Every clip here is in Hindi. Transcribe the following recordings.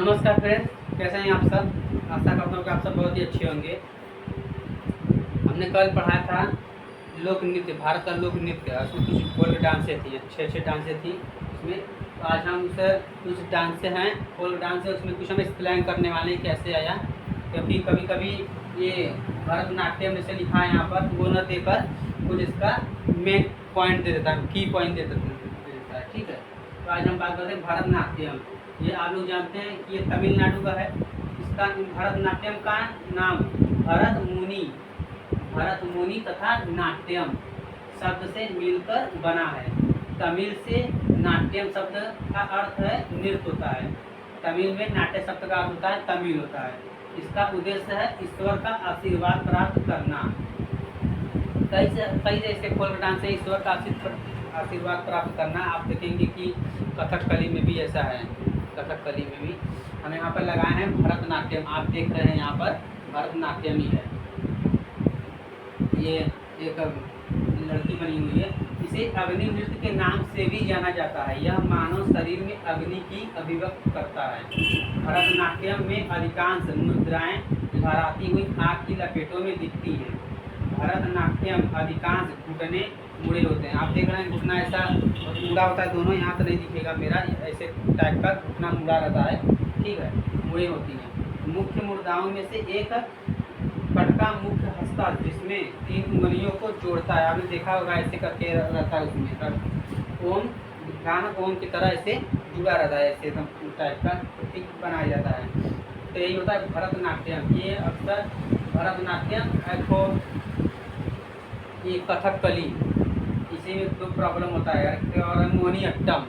नमस्कार फ्रेंड्स, कैसे हैं आप सब। आशा करता हूँ कि आप सब बहुत ही अच्छे होंगे। हमने कल पढ़ाया था लोक नृत्य, भारत का लोक नृत्य। उसमें कुछ फोल्क डांसें थी, अच्छे अच्छे डांसें थी उसमें। तो आज हम उसे कुछ डांसें हैं, फोल्क डांस है, उसमें कुछ हम एक्सप्लेन करने वाले हैं कैसे आया। क्योंकि कभी कभी ये भरतनाट्यम जैसे लिखा है यहाँ पर, वो न देकर कुछ इसका मेन पॉइंट दे देता है, की पॉइंट दे देता है। ठीक है, तो आज हम बात करते हैं भरतनाट्यम। ये आप लोग जानते हैं कि ये तमिलनाडु का है। इसका भरतनाट्यम का नाम भरत मुनि तथा नाट्यम शब्द से मिलकर बना है। तमिल से नाट्यम शब्द का अर्थ है नृत्य होता है। तमिल में नाट्य शब्द का अर्थ होता है तमिल होता है। इसका उद्देश्य है ईश्वर का आशीर्वाद प्राप्त करना। कई जैसे फोल्क डांस है ईश्वर का आशीर्वाद प्राप्त करना। आप देखेंगे कि कथकली में भी ऐसा है। कथकली में भी हम यहाँ पर लगाए हैं भरतनाट्यम। आप देख रहे हैं यहाँ पर भरतनाट्यम ही है। ये एक लड़की बनी हुई है। इसे अग्नि नृत्य के नाम से भी जाना जाता है। यह मानव शरीर में अग्नि की अभिव्यक्त करता है। भरतनाट्यम में अधिकांश मुद्राएं लहराती हुई आग की लपेटों में दिखती हैं। भरतनाट्यम अधिकांश घुटने मुड़े होते हैं। आप देख रहे हैं घुटना ऐसा मुड़ा होता है, दोनों यहाँ तो नहीं दिखेगा मेरा, ऐसे टाइप का घुटना मुड़ा रहता है। ठीक है, मुड़े होती हैं। मुख्य मुद्राओं में से एक पटका मुख्य हस्ता जिसमें 3 उंगलियों को जोड़ता है। आपने देखा होगा ऐसे करके रहता है उसमें। ओम ध्यान ओम की तरह ऐसे जुड़ा रहता है, ऐसे एकदम टाइप का प्रतीक बनाया जाता है। तो यही होता है भरतनाट्यम। ये अक्सर भरतनाट्यम ये कथकली, इसी में तो प्रॉब्लम होता है। और मोहिनीअट्टम,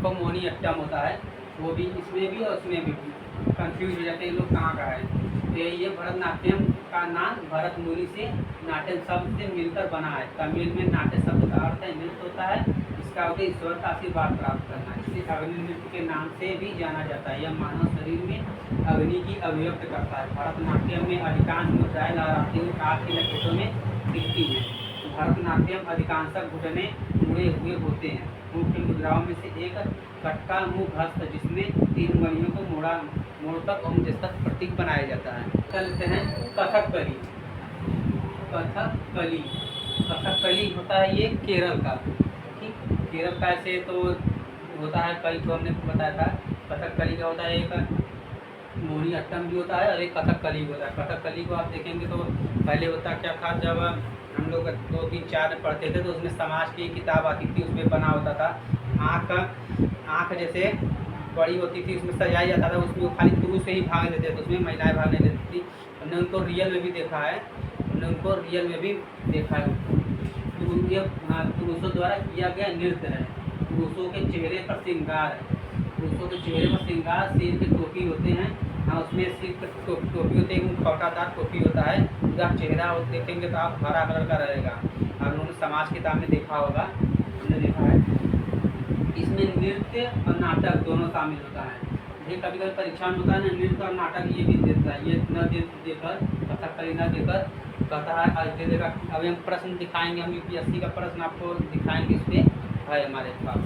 तो मोहिनीअट्टम होता है वो भी, इसमें भी और उसमें भी कंफ्यूज हो जाते हैं लोग कहाँ का है। तो ये भरतनाट्यम का नाम भरत मुनि से नाट्यम शब्द से मिलकर बना है। तमिल में नाट्य शब्द का अर्थ है नृत्य होता है। इसका उद्देश्य ईश्वर का आशीर्वाद प्राप्त करना। इसे अग्नि नृत्य के नाम से भी जाना जाता है। यह मानव शरीर में अग्नि की अभिव्यक्त करता है। भरतनाट्यम में अधिकांश मुद्राएं लहराती हुई आग की लपेटों में दिखती हैं। भरतनाट्यम अधिकांशतः घुटने मुड़े हुए होते हैं। मुख्य मुद्राओं में से एक कटका मुख हस्त जिसमें 3 उंगलियों को मोड़कर ओम जैसा प्रतीक बनाया जाता है। चलते हैं कथकली। कथकली कथकली होता है ये केरल का। ठीक, केरल का ऐसे तो होता है, कई तो हमने बताया था। कथकली का होता है एक मोहिनीअट्टम भी होता है और एक कथकली भी होता है। कथकली को आप देखेंगे तो पहले होता क्या था, जब हम लोग 2, 3, 4 में पढ़ते थे तो उसमें समाज की किताब आती थी, उसमें बना होता था आँख जैसे बड़ी होती थी, उसमें सजाया जाता था। उसमें वो खाली पुरुष से ही भाग लेते थे, उसमें महिलाएं भाग नहीं लेती थी। हमने उनको रियल में भी देखा है, तो ये पुरुषों द्वारा किया गया नृत्य है। पुरुषों के चेहरे पर श्रृंगार है। पुरुषों के चेहरे पर श्रृंगार, सिर के टोपी होते हैं। हाँ, उसमें सिर पर टोपी होती है, छोटादार टोपी होता है। पूरा चेहरा देखेंगे तो आप हरा कलर का रहेगा। आप लोगों ने समाज किताब में देखा होगा, हमने देखा है। इसमें नृत्य और नाटक दोनों शामिल होता है। ये कभी कभी परीक्षा में होता है ना, नृत्य और नाटक ये भी देता है। ये न देकर कथकली न देकर कहता है आज दे देगा। अभी हम प्रश्न दिखाएंगे, हम यूपीएससी का प्रश्न आपको दिखाएंगे, इस पर है हमारे पास।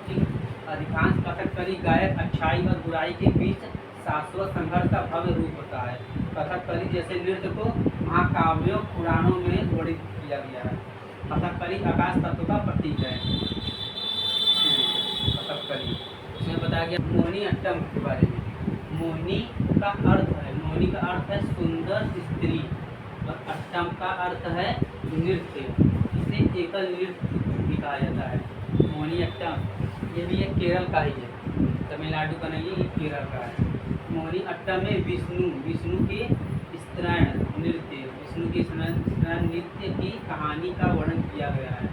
ठीक, अधिकांश कथकली गायक अच्छाई और बुराई के बीच शाश्वत संघर्ष का भव्य रूप होता है। कथकली जैसे नृत्य को महाकाव्यों पुराणों में वर्णित किया गया है। कथकली आकाश तत्व का प्रतीक है। कथकली इसमें बताया गया मोहिनीअट्टम के बारे में। मोहिनी का अर्थ है सुंदर स्त्री और अट्टम का अर्थ है नृत्य। इसे एकल नृत्य भी कहा जाता है। मोहिनीअट्टम ये भी एक केरल का ही है, तमिलनाडु का नहीं है, ये केरल का है। मोहिनीअट्टम में विष्णु के स्तरण नृत्य की कहानी का वर्णन किया गया है।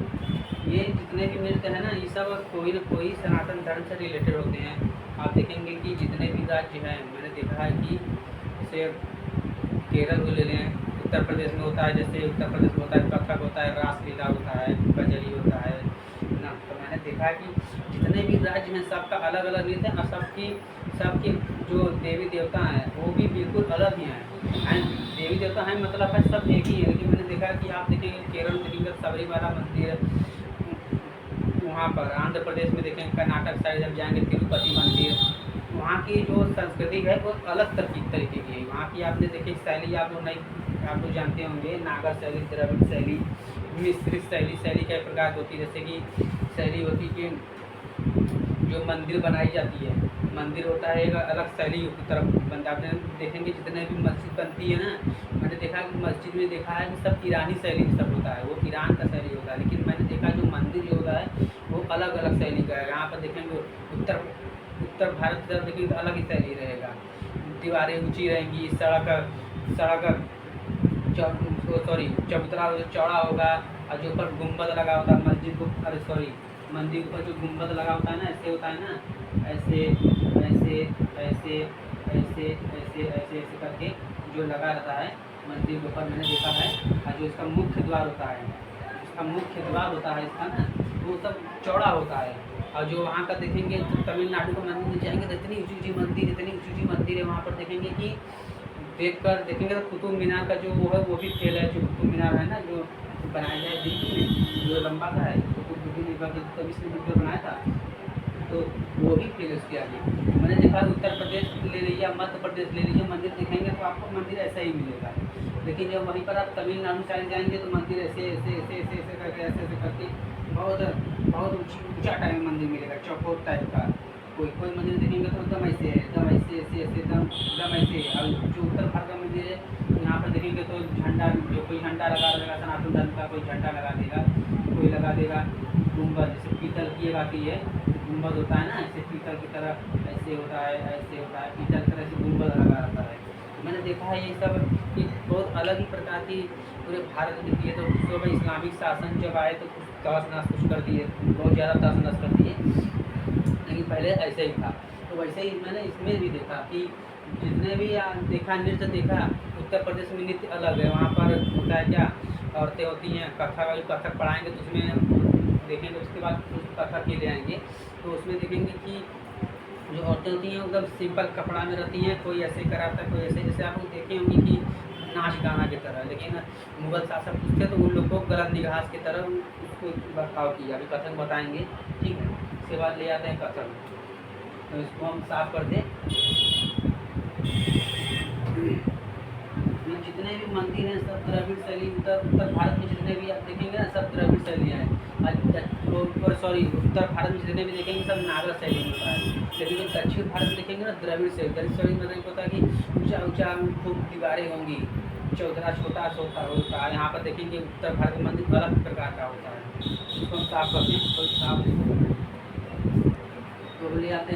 ये जितने भी नृत्य है ना, ये सब कोई न कोई सनातन धर्म से रिलेटेड होते हैं। आप देखेंगे कि जितने भी राज्य हैं, मैंने देखा है कि जैसे केरल को ले लें, उत्तर प्रदेश में होता है, जैसे उत्तर प्रदेश में होता है कथक होता है, रासलीला होता है, कजरी होता है ना। तो मैंने देखा है कि जितने भी राज्य हैं सबका अलग अलग नृत्य है और सबकी जो देवी देवता हैं वो भी बिल्कुल अलग ही हैं। देवी देवता हैं मतलब है सब एक ही है। लेकिन मैंने देखा कि आप देखेंगे केरल में देखेंगे सबरीमाला मंदिर, वहाँ पर आंध्र प्रदेश में देखेंगे, कर्नाटक साइड जब जाएंगे तिरुपति मंदिर, वहाँ की जो संस्कृति है वो अलग तरीके की है। वहाँ की आपने देखी शैली आप लोग जानते होंगे, नागर शैली, द्रविड़ शैली, मिश्रित शैली। शैली कई प्रकार की होती है, जैसे कि शैली होती है कि जो मंदिर बनाई जाती है, मंदिर होता है एक अलग शैली की तरफ बनता है। आपने देखेंगे जितने भी मस्जिद बनती है ना, मैंने देखा कि मस्जिद में देखा है कि सब ईरानी शैली में सब होता है, वो ईरान का शैली होता है। लेकिन मैंने देखा जो मंदिर जो होता है वो अलग अलग शैली का है। यहाँ पर देखेंगे उत्तर भारत की तरफ देखेंगे तो अलग ही शैली रहेगा, दीवारें ऊंची रहेंगी, सड़क चबूतरा चौड़ा होगा, और जो ऊपर गुम्बद लगा होता है मंदिर के ऊपर जो गुम्बद लगा होता है ना, ऐसे होता है ना, ऐसे ऐसे ऐसे ऐसे ऐसे ऐसे ऐसे करके जो लगा रहता है मंदिर के ऊपर, मैंने देखा है। और जो इसका मुख्य द्वार होता है, इसका ना, वो सब चौड़ा होता है। और जो वहाँ का देखेंगे तो तमिलनाडु का मंदिर में जाएंगे तो इतनी ऊँची मंदिर है वहाँ पर देखेंगे कि देखेंगे तो कुतुब मीनार का जो वो है वो भी फेल है। जो कुतुब मीनार है ना, जो बनाया जाए दिल्ली में, जो लंबा सा है, तभी से बनाया था, तो वो भी फेल है उसके आगे। मैंने देखा उत्तर प्रदेश ले लीजिए, मध्य प्रदेश ले लीजिए, मंदिर देखेंगे तो आपको मंदिर ऐसा ही मिलेगा। लेकिन जब वहीं पर आप तमिलनाडु साइड जाएंगे तो मंदिर ऐसे करके बहुत ऊंचा टाइप मंदिर मिलेगा, चौकोर टाइप का। कोई मंदिर देखेंगे तो एकदम ऐसे है, एकदम ऐसे। और जो उत्तर भारत का मंदिर है, तो यहाँ पर देखेंगे तो झंडा, जो कोई झंडा लगा देगा सनातन धर्म का, कोई झंडा लगा देगा, कोई लगा देगा गुम्बद, जैसे पीतल की आती है गुम्बद होता है ना, ऐसे पीतल की तरह ऐसे होता है, पीतल की तरह से गुम्बद लगा रहता है। मैंने देखा है ये सब कि बहुत अलग ही प्रकार की पूरे भारत में थी। तो उसके इस्लामिक शासन जब आए तो कुछ तहस नहस कुछ कर दिए, बहुत ज़्यादा तहस नहस कर दिए, लेकिन पहले ऐसे ही था। तो वैसे ही मैंने इसमें भी देखा कि जितने भी देखा नृत्य देखा, उत्तर प्रदेश में नृत्य अलग है। वहाँ पर होता है क्या, औरतें होती हैं, कथक पढ़ाएंगे तो उसमें देखेंगे, उसके बाद कथक ही ले आएंगे तो उसमें देखेंगे कि जो औरतें होती हैं एकदम सिंपल कपड़ा में रहती हैं, कोई ऐसे कराता है, कोई ऐसे, जैसे आप लोग देखे होंगे कि नाच गाना की तरह। लेकिन मुगल शासक पूछते तो उन लोग को गलत निगाह की तरह उसको बर्ताव किया। अभी कथक बताएंगे, ठीक है। इसके बाद ले आते हैं कथक, तो इसको हम साफ कर दें। जितने भी मंदिर हैं सब द्रविड़ शैली, उत्तर भारत में जितने भी आप देखेंगे ना सब द्रविड़ शैलियाँ हैं। उत्तर भारत में जितने भी देखेंगे सब नागर शैली में होता है। लेकिन जो दक्षिण भारत में देखेंगे ना द्रविड़ शैली मतलब होता है कि ऊंचा खूब दीवारें होंगी, चौतरा छोटा होता है। यहाँ पर देखेंगे उत्तर भारत का मंदिर अलग प्रकार का होता है। इसको हम साफ करते हैं, तो साफ तो ले आते हैं।